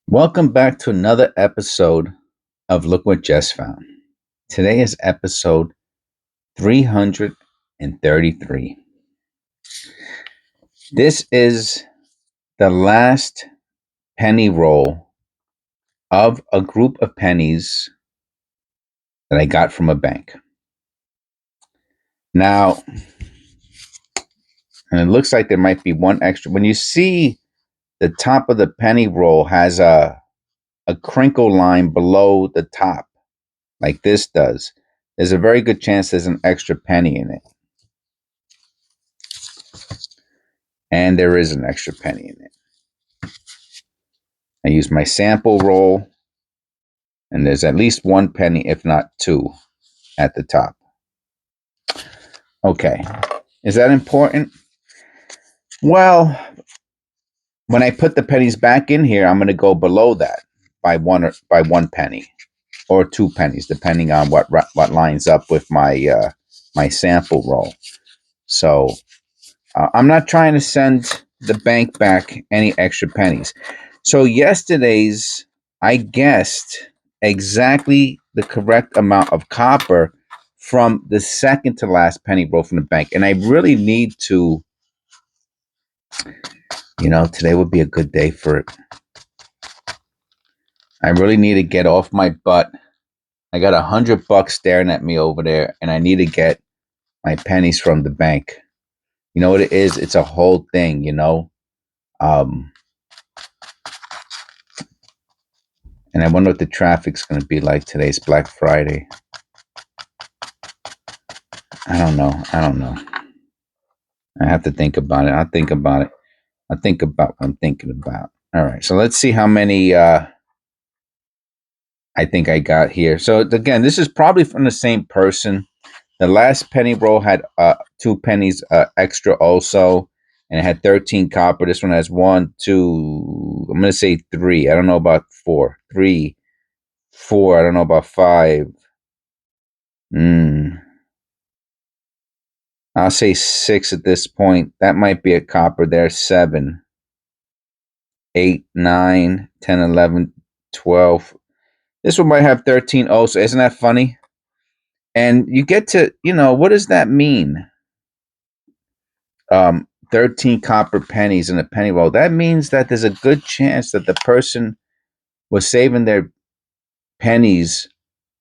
Welcome back to another episode of Look What Jess Found. Today is episode 333. This is the last penny roll of a group of pennies that I got from a bank. Now, and it looks like there might be one extra. When you see the top of the penny roll has a crinkle line below the top, like this does, there's a very good chance there's an extra penny in it. And there is an extra penny in it. I use my sample roll, and there's at least one penny, if not two, at the top. Okay. Is that important? Well, when I put the pennies back in here, I'm going to go below that by one penny or 2 pennies, depending on what lines up with my my sample roll. So I'm not trying to send the bank back any extra pennies. So yesterday's, I guessed exactly the correct amount of copper from the second to last penny roll from the bank. And I really need to, today would be a good day for it. I really need to get off my butt. I got $100 staring at me over there, and I need to get my pennies from the bank. You know what it is? It's a whole thing, and I wonder what the traffic's going to be like. Today's Black Friday. I don't know. I have to think about it. I'll think about it. I'll think about what I'm thinking about. All right. So let's see how many I think I got here. So again, this is probably from the same person. The last penny roll had 2 pennies extra also, and it had 13 copper. This one has 1, 2, I'm going to say 3. I don't know about 4. 3, 4. I don't know about 5. I'll say 6 at this point. That might be a copper there. 7, 8, 9, 10, 11, 12. This one might have 13 also. Isn't that funny? And you get to, what does that mean? 13 copper pennies in a penny roll. That means that there's a good chance that the person was saving their pennies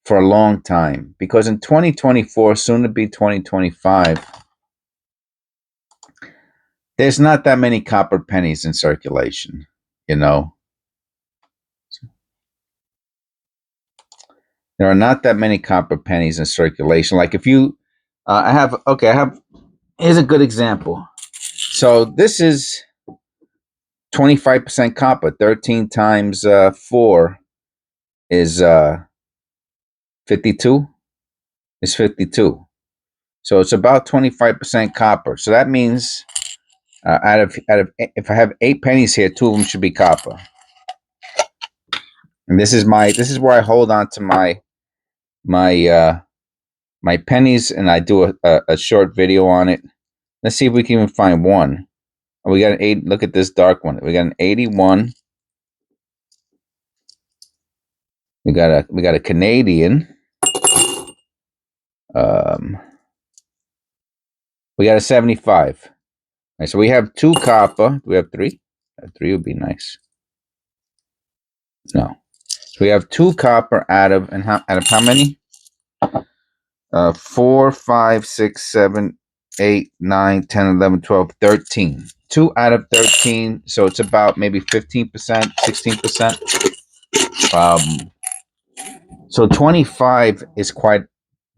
for a long time. Because in 2024, soon to be 2025, there's not that many copper pennies in circulation, There are not that many copper pennies in circulation. Like if you, here's a good example. So this is 25% copper. 13 times 4 is 52. It's 52. So it's about 25% copper. So that means out of if I have 8 pennies here, 2 of them should be copper. And this is where I hold on to my pennies, and I do a short video on it. Let's see if we can even find one. Oh, we got an 8. Look at this dark one. We got an 81. We got a Canadian. We got a 75. All right, so we have 2 copper. Do we have 3? 3 would be nice. No. So we have 2 copper out of how many? 4, 5, 6, 7, 8, 9, 10, 11, 12, 13. 2 out of 13. So it's about maybe 15%, 16%. So 25 is quite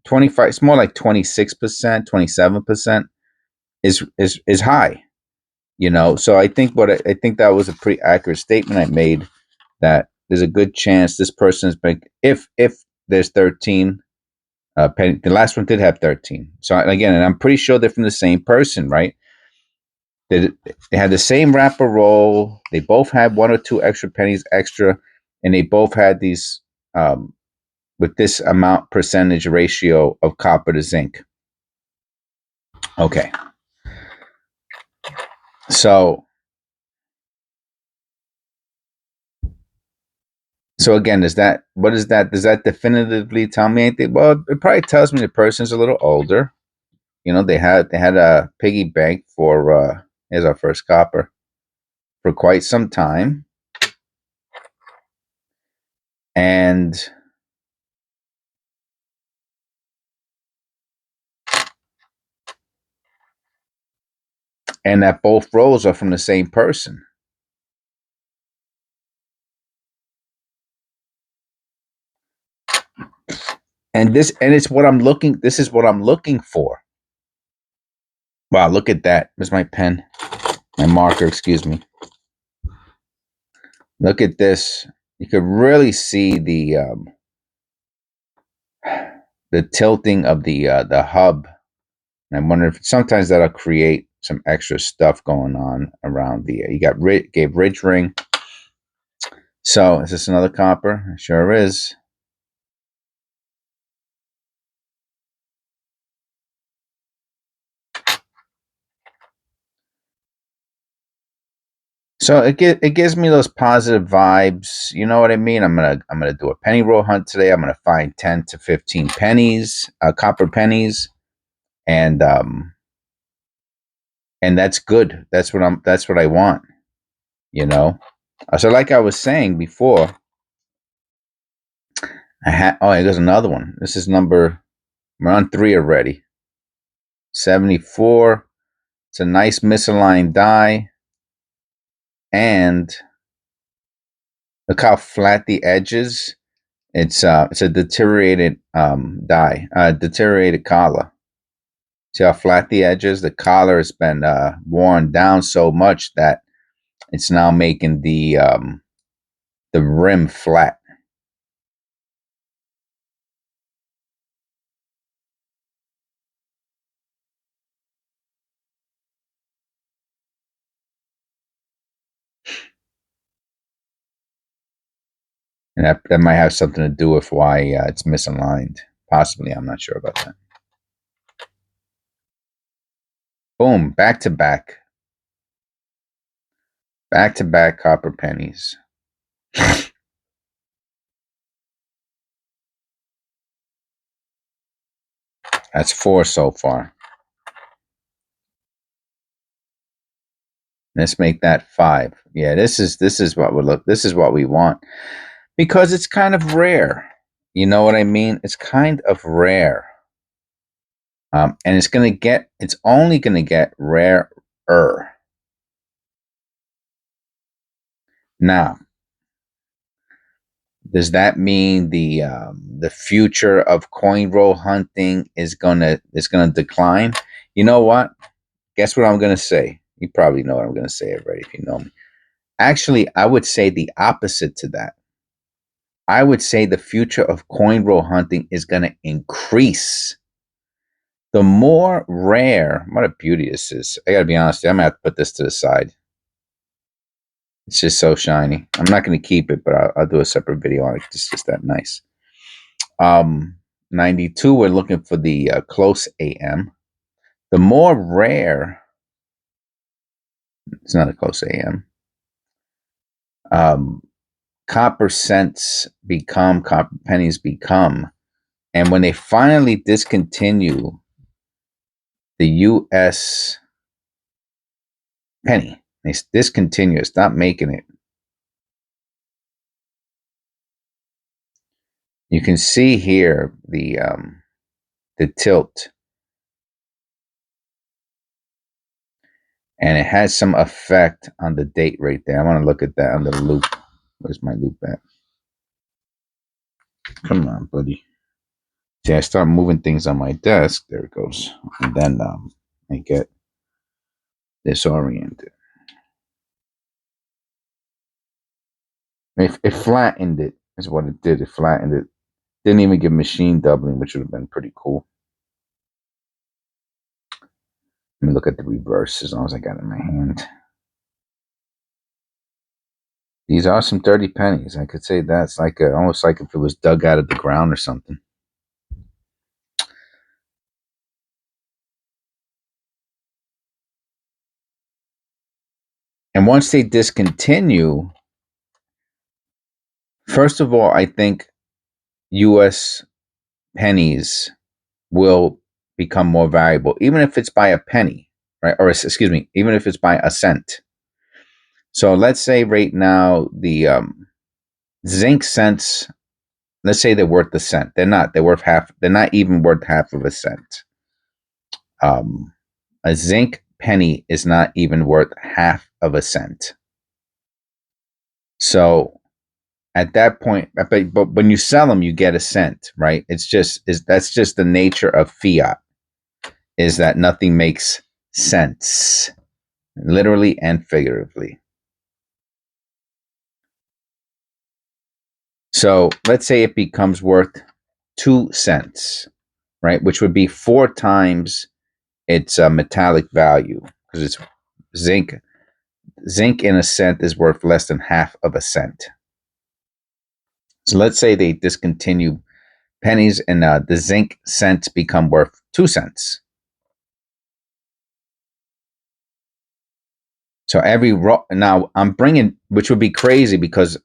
25. It's more like 26%, 27% is high. So I think that was a pretty accurate statement I made, that there's a good chance this person has been, if there's 13 penny. The last one did have 13. So again, and I'm pretty sure they're from the same person, right? They had the same wrapper roll. They both had 1 or 2 extra pennies extra, and they both had these with this amount percentage ratio of copper to zinc. Okay. So So again, what is that? Does that definitively tell me anything? Well, it probably tells me the person's a little older. You know, they had a piggy bank for here's our first copper for quite some time, and that both rows are from the same person. And it's what I'm looking. This is what I'm looking for. Wow, look at that. Where's my pen? My marker, excuse me. Look at this. You could really see the tilting of the hub. And I wonder if sometimes that'll create some extra stuff going on around the. You got gave ridge ring. So is this another copper? It sure is. So it gives me those positive vibes. You know what I mean? I'm gonna do a penny roll hunt today. I'm gonna find 10 to 15 pennies, copper pennies, and that's good. That's what I want. You know. So like I was saying before, there's another one. This is we're on 3 already. 74. It's a nice misaligned die, and look how flat the edges. It's a deteriorated die, deteriorated collar. See how flat the edges? The collar has been worn down so much that it's now making the rim flat. And that might have something to do with why it's misaligned. Possibly, I'm not sure about that. Boom, back to back. Back to back copper pennies. That's 4 so far. Let's make that 5. Yeah, this is what this is what we want. Because it's kind of rare. You know what I mean? It's kind of rare. And it's only gonna get rarer. Now, does that mean the future of coin roll hunting is gonna decline? You know what? Guess what I'm gonna say? You probably know what I'm gonna say already if you know me. Actually, I would say the opposite to that. I would say the future of coin roll hunting is gonna increase. The more rare, what a beauty this is. I gotta be honest, I'm gonna have to put this to the side. It's just so shiny. I'm not gonna keep it, but I'll do a separate video on it. It's just that nice. 92, we're looking for the close AM. The more rare, it's not a close AM. Um, copper cents become, copper pennies become. And when they finally discontinue the US penny, they discontinue, stop making it. You can see here the tilt, and it has some effect on the date right there. I want to look at that under the loop. Where's my loop at? Come on, buddy. See, I start moving things on my desk. There it goes, and then I get disoriented. It flattened it. Is what it did. It flattened it. Didn't even give machine doubling, which would have been pretty cool. Let me look at the reverse as long as I got it in my hand. These are some dirty pennies. I could say that's like almost like if it was dug out of the ground or something. And once they discontinue, First of all, I think U.S. pennies will become more valuable, even if it's by a penny, right? Or excuse me, even if it's by a cent. So let's say right now the zinc cents. Let's say they're worth a cent. They're not. They're worth half. They're not even worth half of a cent. Um, a zinc penny is not even worth half of a cent. So at that point, but when you sell them, you get a cent, right? That's just the nature of fiat. Is that nothing makes sense, literally and figuratively. So let's say it becomes worth 2 cents, right? Which would be 4 times its metallic value, because it's zinc. Zinc in a cent is worth less than half of a cent. So let's say they discontinue pennies and the zinc cents become worth 2 cents. So now I'm bringing, which would be crazy because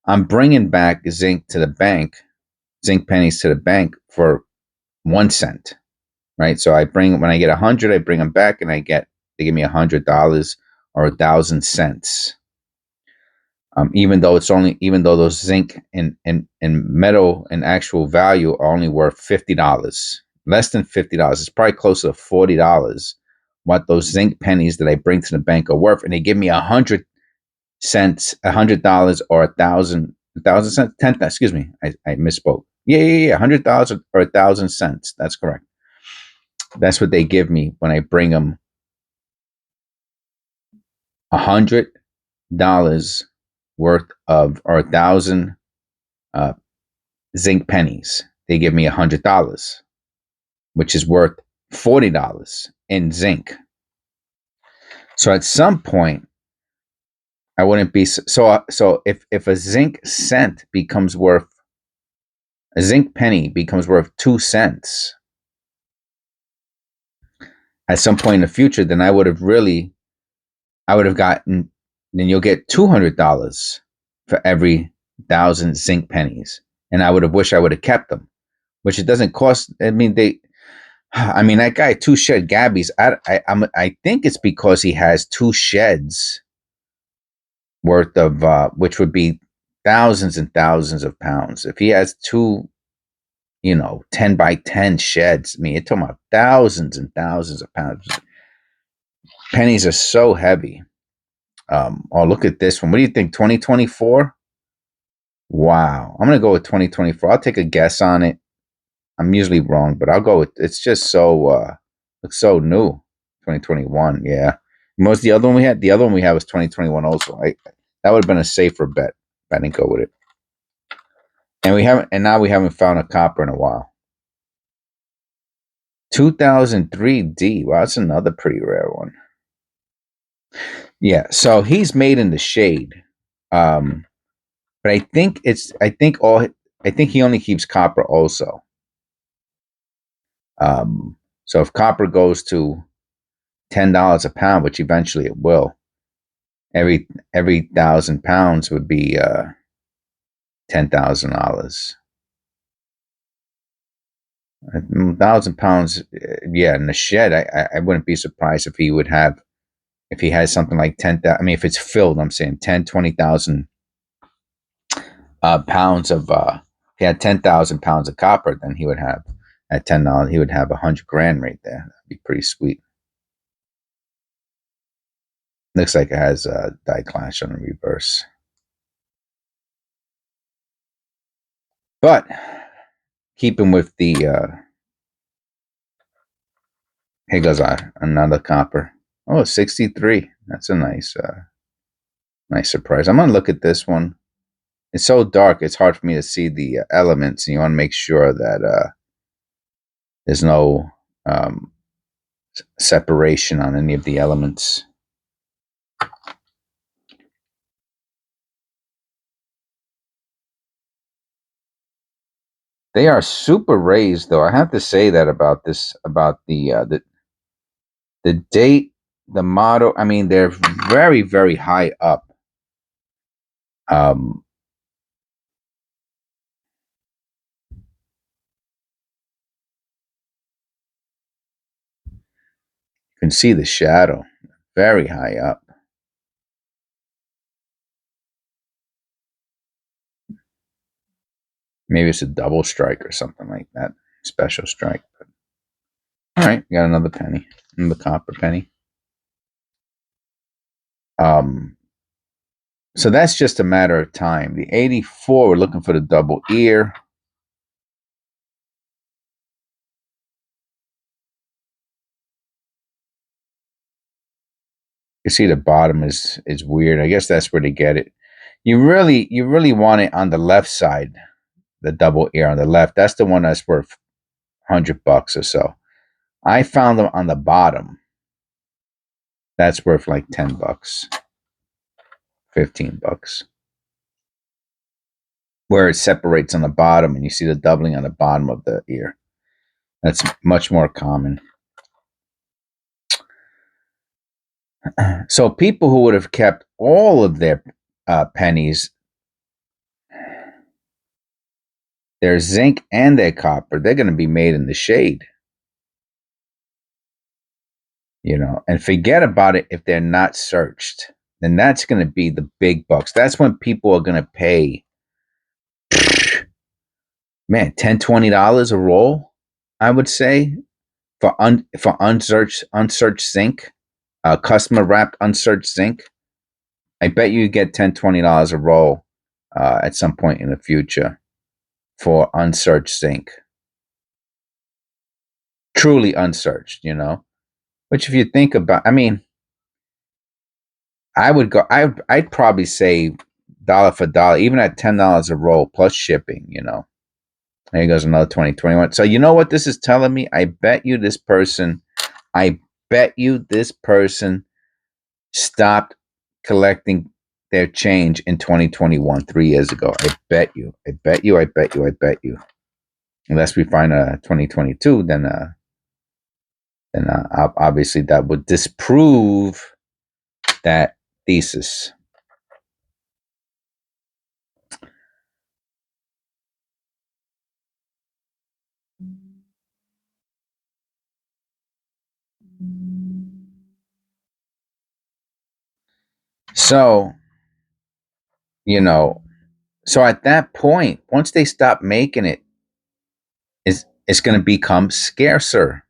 I'm bringing back zinc to the bank, zinc pennies to the bank for 1 cent, right? So when I get 100, I bring them back and they give me $100 or 1,000 cents. Even though those zinc and metal and actual value are only worth $50, less than $50. It's probably closer to $40 what those zinc pennies that I bring to the bank are worth, and they give me 100 cents, $100 or 1,000 cents, 10. Excuse me, I misspoke. Yeah, $100 or 1,000 cents. That's correct. That's what they give me when I bring them $100 worth of or 1,000 uh, zinc pennies. They give me $100, which is worth $40 in zinc. So at some point, I wouldn't be so. So if a zinc penny becomes worth 2 cents at some point in the future, then I would have gotten. Then you'll get $200 for every 1,000 zinc pennies, and I would have wished I would have kept them, which it doesn't cost. I mean, that guy, Two Shed Gabby's. I think it's because he has 2 sheds worth of, which would be thousands and thousands of pounds. If he has two, 10 by 10 sheds, I mean, you're talking about thousands and thousands of pounds. Pennies are so heavy. Oh, look at this one. What do you think? 2024? Wow. I'm going to go with 2024. I'll take a guess on it. I'm usually wrong, but I'll go with it's just looks so new. 2021, yeah. Most the other one we had, was 2021 also. That would have been a safer bet if I didn't go with it. And now we haven't found a copper in a while. 2003 D. Wow, that's another pretty rare one. Yeah, so he's made in the shade. But I think he only keeps copper also. So if copper goes to $10 a pound, which eventually it will, every 1,000 pounds would be $10,000. 1,000 pounds, yeah. In the shed, I wouldn't be surprised if he has something like 10,000. I mean, if it's filled, I'm saying 10, 20,000 pounds of. If he had 10,000 pounds of copper, then he would have at $10. He would have 100 grand right there. That'd be pretty sweet. Looks like it has a die clash on the reverse. But keeping with the here goes another copper. Oh, 63. That's a nice surprise. I'm gonna look at this one. It's so dark; it's hard for me to see the elements, and you want to make sure that there's no separation on any of the elements. They are super raised, though. I have to say that about the date, the motto. I mean, they're very, very high up. You can see the shadow very high up. Maybe it's a double strike or something like that. Special strike. But, all right, got another penny. Another copper penny. So that's just a matter of time. The 84, we're looking for the double ear. You see the bottom is weird. I guess that's where they get it. You really want it on the left side, the double ear on the left. That's the one that's worth $100 or so. I found them on the bottom. That's worth like $10, $15. Where it separates on the bottom and you see the doubling on the bottom of the ear. That's much more common. So people who would have kept all of their pennies, their zinc and their copper, they're going to be made in the shade. And forget about it if they're not searched. Then that's going to be the big bucks. That's when people are going to pay, man, $10, $20 a roll, I would say, for unsearched zinc, customer wrapped unsearched zinc. I bet you get $10, $20 a roll at some point in the future for unsearched zinc. Truly unsearched, Which if you think about, I would go. I'd probably say dollar for dollar, even at $10 a roll plus shipping. There goes another 2021. So you know what this is telling me? I bet you this person stopped collecting their change in 2021, 3 years ago. I bet you. Unless we find a 2022, then obviously that would disprove that thesis. So, so at that point, once they stop making it, it's going to become scarcer.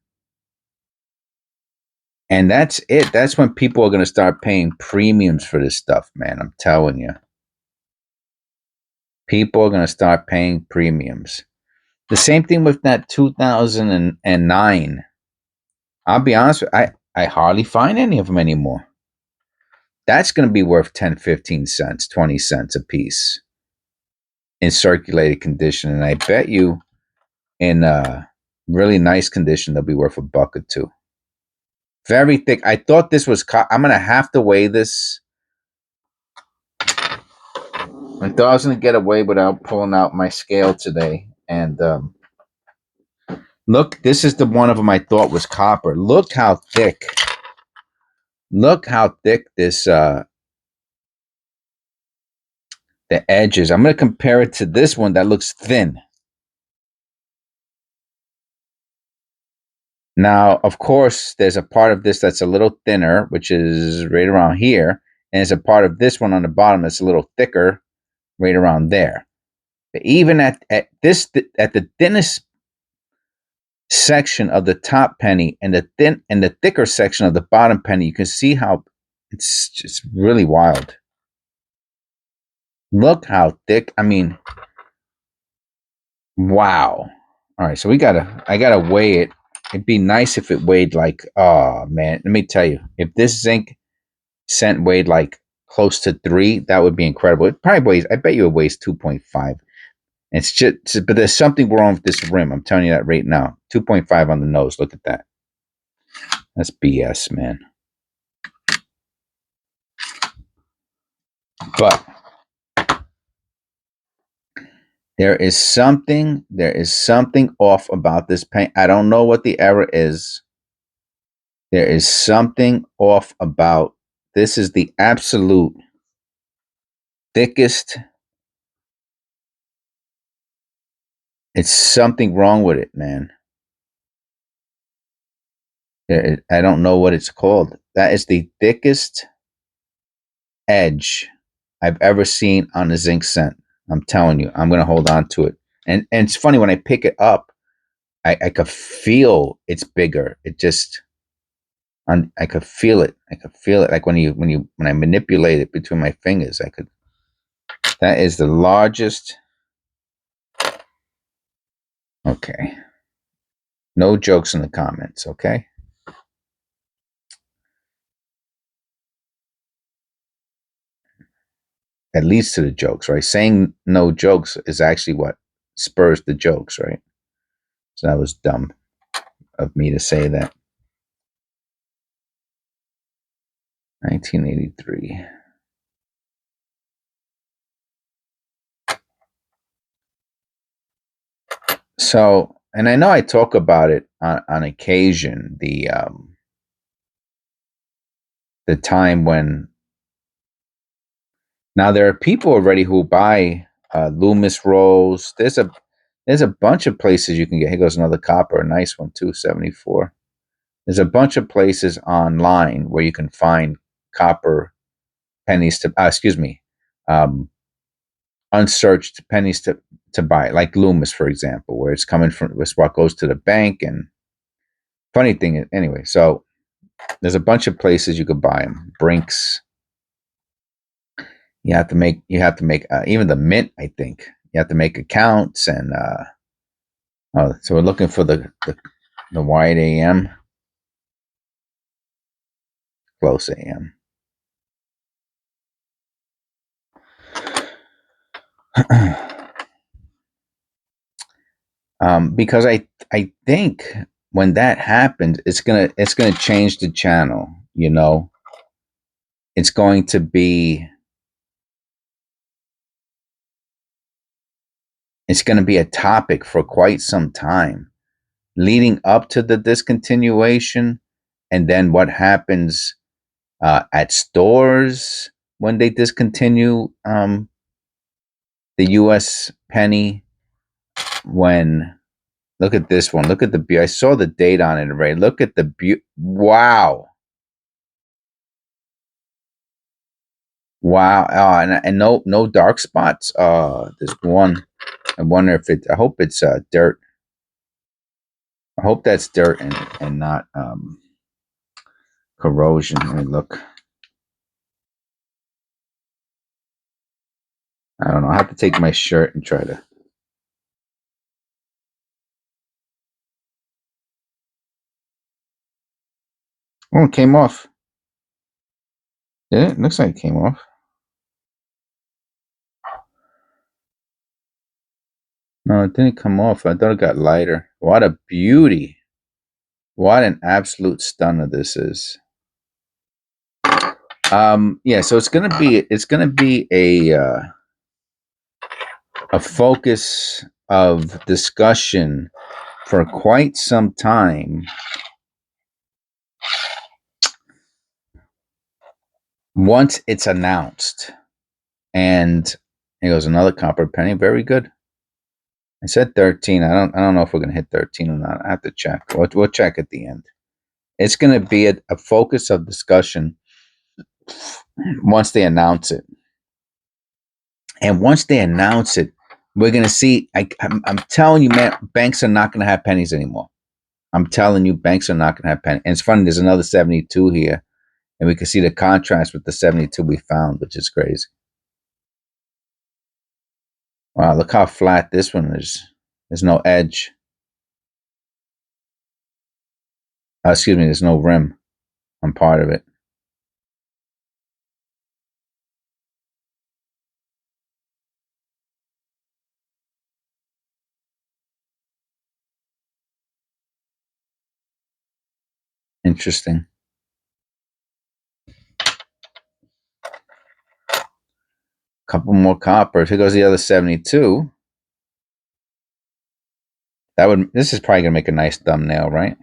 And that's it. That's when people are going to start paying premiums for this stuff, man. I'm telling you. People are going to start paying premiums. The same thing with that 2009. I'll be honest with you, I hardly find any of them anymore. That's going to be worth 10, 15 cents, 20 cents a piece in circulated condition. And I bet you in really nice condition, they'll be worth $1 or $2. Very thick. I thought this was, I'm going to have to weigh this. I thought I was going to get away without pulling out my scale today. And look, this is the one of them I thought was copper. Look how thick. Look how thick this, the edge is. I'm going to compare it to this one that looks thin. Now, of course, there's a part of this that's a little thinner, which is right around here. And there's a part of this one on the bottom that's a little thicker, right around there. But even at the thinnest section of the top penny and the thicker section of the bottom penny, you can see how it's just really wild. Look how thick. Wow. All right, so I gotta weigh it. It'd be nice if it weighed like, oh man, let me tell you, if this zinc cent weighed like close to 3, that would be incredible. It probably weighs, I bet you it weighs 2.5. It's just, but there's something wrong with this rim. I'm telling you that right now. 2.5 on the nose. Look at that. That's BS, man. But there is something off about this paint. I don't know what the error is. There is something off about this. Is the absolute thickest. It's something wrong with it, man. I don't know what it's called. That is the thickest edge I've ever seen on a zinc cent. I'm telling you, I'm gonna hold on to it. And it's funny when I pick it up, I could feel it's bigger. It just I could feel it. I could feel it like when I manipulate it between my fingers. I could. That is the largest. Okay. No jokes in the comments. Okay. That leads to the jokes, right? Saying no jokes is actually what spurs the jokes, right? So that was dumb of me to say that. 1983. So, and I know I talk about it on occasion. The time when now there are people already who buy Loomis rolls. There's a bunch of places you can get. Here goes another copper, a nice one too, 74. There's a bunch of places online where you can find copper pennies to excuse me, um, unsearched pennies to buy, like Loomis, for example, where it's coming from, it's what goes to the bank. And funny thing is, anyway, so there's a bunch of places you could buy them. Brinks. You have to make even the mint. I think you have to make accounts and oh, so we're looking for the wide AM, close AM. Because I think when that happens, it's gonna change the channel. You know, it's going to be a topic for quite some time, leading up to the discontinuation, and then what happens at stores when they discontinue the U.S. penny. When look at this one, look at the I saw the date on it already. Look at the wow. Wow. Oh, and no dark spots. There's one. I wonder if it. I hope it's dirt. I hope that's dirt and not corrosion. Let me look. I don't know. I have to take my shirt and try to. Oh, it came off. Did it? Looks like it came off. No, it didn't come off. I thought it got lighter. What a beauty. What an absolute stunner this is. Yeah, so it's gonna be a focus of discussion for quite some time once it's announced. And here goes another copper penny. Very good. I said 13. I don't know if we're gonna hit 13 or not. I have to check. We'll check at the end. It's gonna be a focus of discussion once they announce it. And once they announce it, we're gonna see. I'm telling you, man, banks are not gonna have pennies anymore. I'm telling you, banks are not gonna have pennies. And it's funny. There's another 72 here, and we can see the contrast with the 72 we found, which is crazy. Wow, look how flat this one is. There's no edge. Excuse me. There's no rim on part of it. Interesting. Couple more coppers. Here goes the other 72. This is probably gonna make a nice thumbnail, right?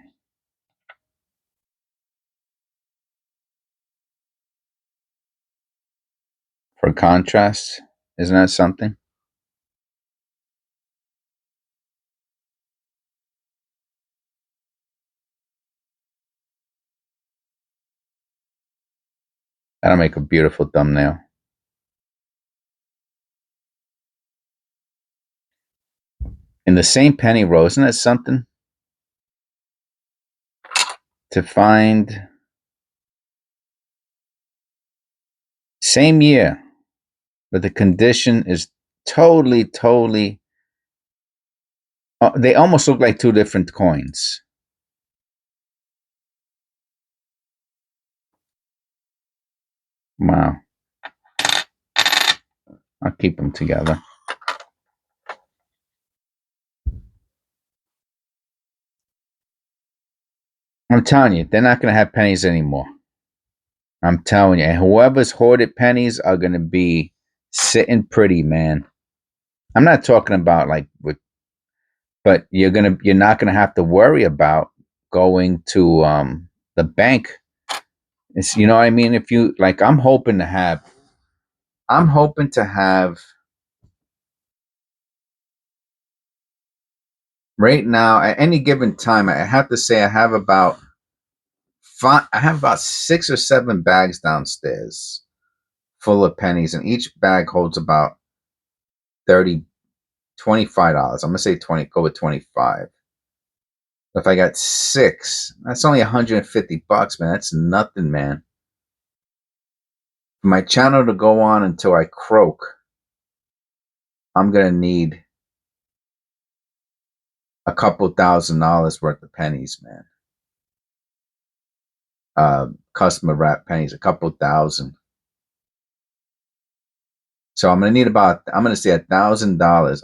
For contrast. Isn't that something? That'll make a beautiful thumbnail. In the same penny row, isn't that something? To find same year, but the condition is totally. They almost look like two different coins. Wow. I'll keep them together. I'm telling you, they're not going to have pennies anymore. I'm telling you, and whoever's hoarded pennies are going to be sitting pretty, man. I'm not talking about like but you're not gonna have to worry about going to the bank. It's, you know what I mean? If you like, I'm hoping to have right now at any given time. I have to say I have about I have about 6 or 7 bags downstairs full of pennies, and each bag holds about 30 $25. I'm gonna say 20, go with 25. If I got 6, that's only $150, man. That's nothing, man. For my channel to go on until I croak, I'm gonna need a couple $1,000s worth of pennies, man. Customer wrap pennies, a couple thousand. So I'm gonna need about, I'm gonna say $1,000.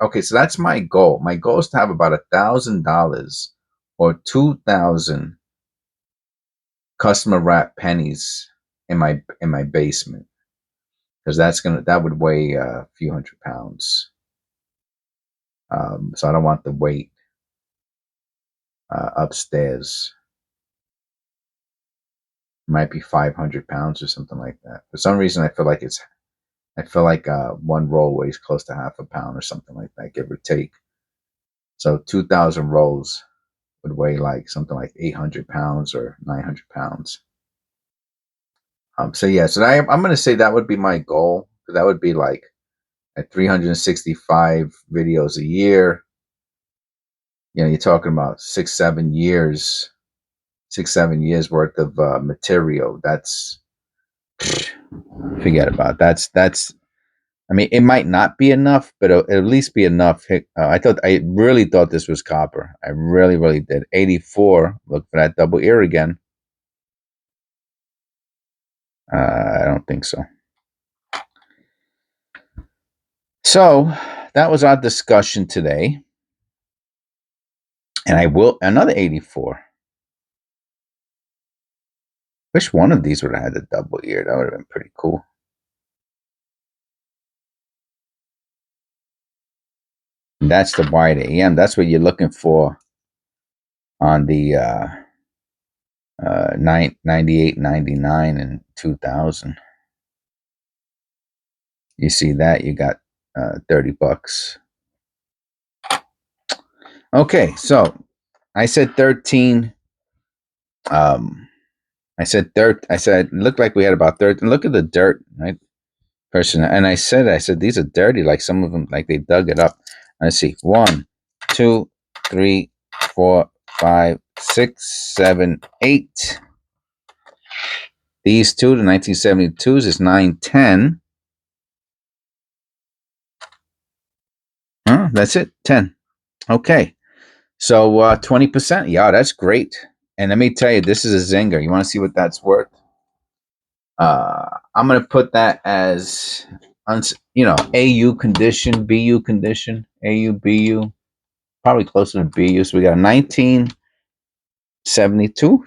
Okay, so that's my goal. My goal is to have about $1,000 or 2,000 customer wrap pennies in my basement, because that would weigh a few hundred pounds. So I don't want the weight upstairs. It might be 500 pounds or something like that. For some reason, I feel like one roll weighs close to half a pound or something like that, give or take. So 2,000 rolls would weigh like something like 800 pounds or 900 pounds. So yeah, so I'm going to say that would be my goal. That would be like at 365 videos a year. You know, you're talking about 6-7 years worth of material. That's, forget about it. That's I mean, it might not be enough, but it'll at least be enough. I really thought this was copper. I really did. 84. Look for that double ear again. I don't think so. So that was our discussion today. And another 84. Wish one of these would have had the double ear. That would have been pretty cool. And that's the wide AM. That's what you're looking for on the 98, 99, and 2000. You see that, you got $30. Okay, so I said 13. I said dirt. I said it looked like we had about 13. Look at the dirt, right? Person, and I said these are dirty. Like some of them, like they dug it up. Let's see, 1, 2, 3, 4, 5, 6, 7, 8. These two, the 1972s, is 9, 10. That's it, 10. Okay, so 20%. Yeah, that's great. And let me tell you, this is a zinger. You want to see what that's worth? I'm gonna put that as AU condition, BU condition, AU, BU, probably closer to BU. So we got 1972,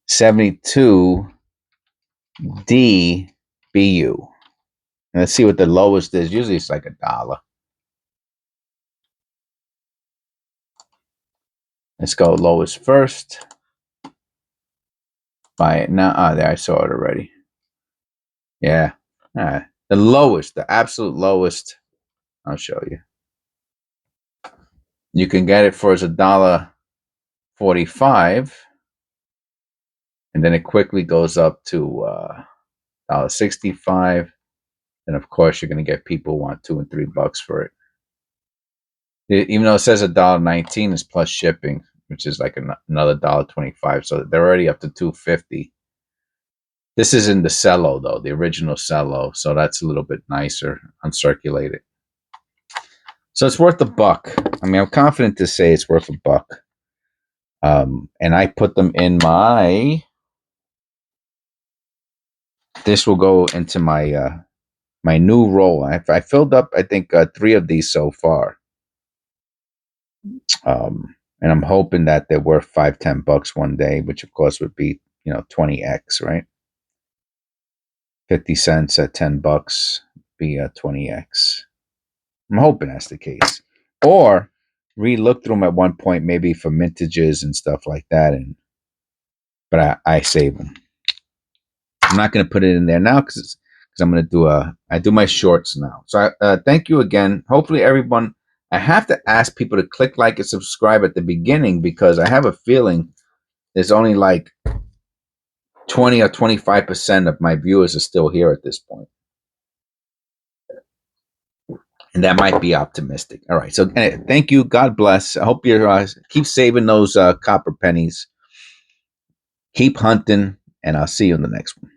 72 D BU. Let's see what the lowest is. Usually it's like $1. Let's go lowest first. Buy it now. There, I saw it already. Yeah. All right. The lowest, the absolute lowest. I'll show you. You can get it for $1.45. and then it quickly goes up to $1.65. And of course, you're going to get people who want $2 and $3 for it. Even though it says $1.19 is plus shipping, which is like another $1.25, so they're already up to $2.50. This is in the cello though, the original cello, so that's a little bit nicer, uncirculated. So it's worth $1. I mean, I'm confident to say it's worth $1. And I put them in my. This will go into my my new roll. I filled up, I think, 3 of these so far. And I'm hoping that they're worth $5-10 one day, which of course would be 20x, right? 50 cents at $10 be 20x. I'm hoping that's the case. Or re-look through them at one point, maybe for mintages and stuff like that. But I save them. I'm not going to put it in there now because I'm going to do my shorts now. So thank you again. Hopefully everyone. I have to ask people to click like and subscribe at the beginning because I have a feeling there's only like 20 or 25% of my viewers are still here at this point. And that might be optimistic. All right. So anyway, thank you. God bless. I hope you keep saving those copper pennies. Keep hunting, and I'll see you in the next one.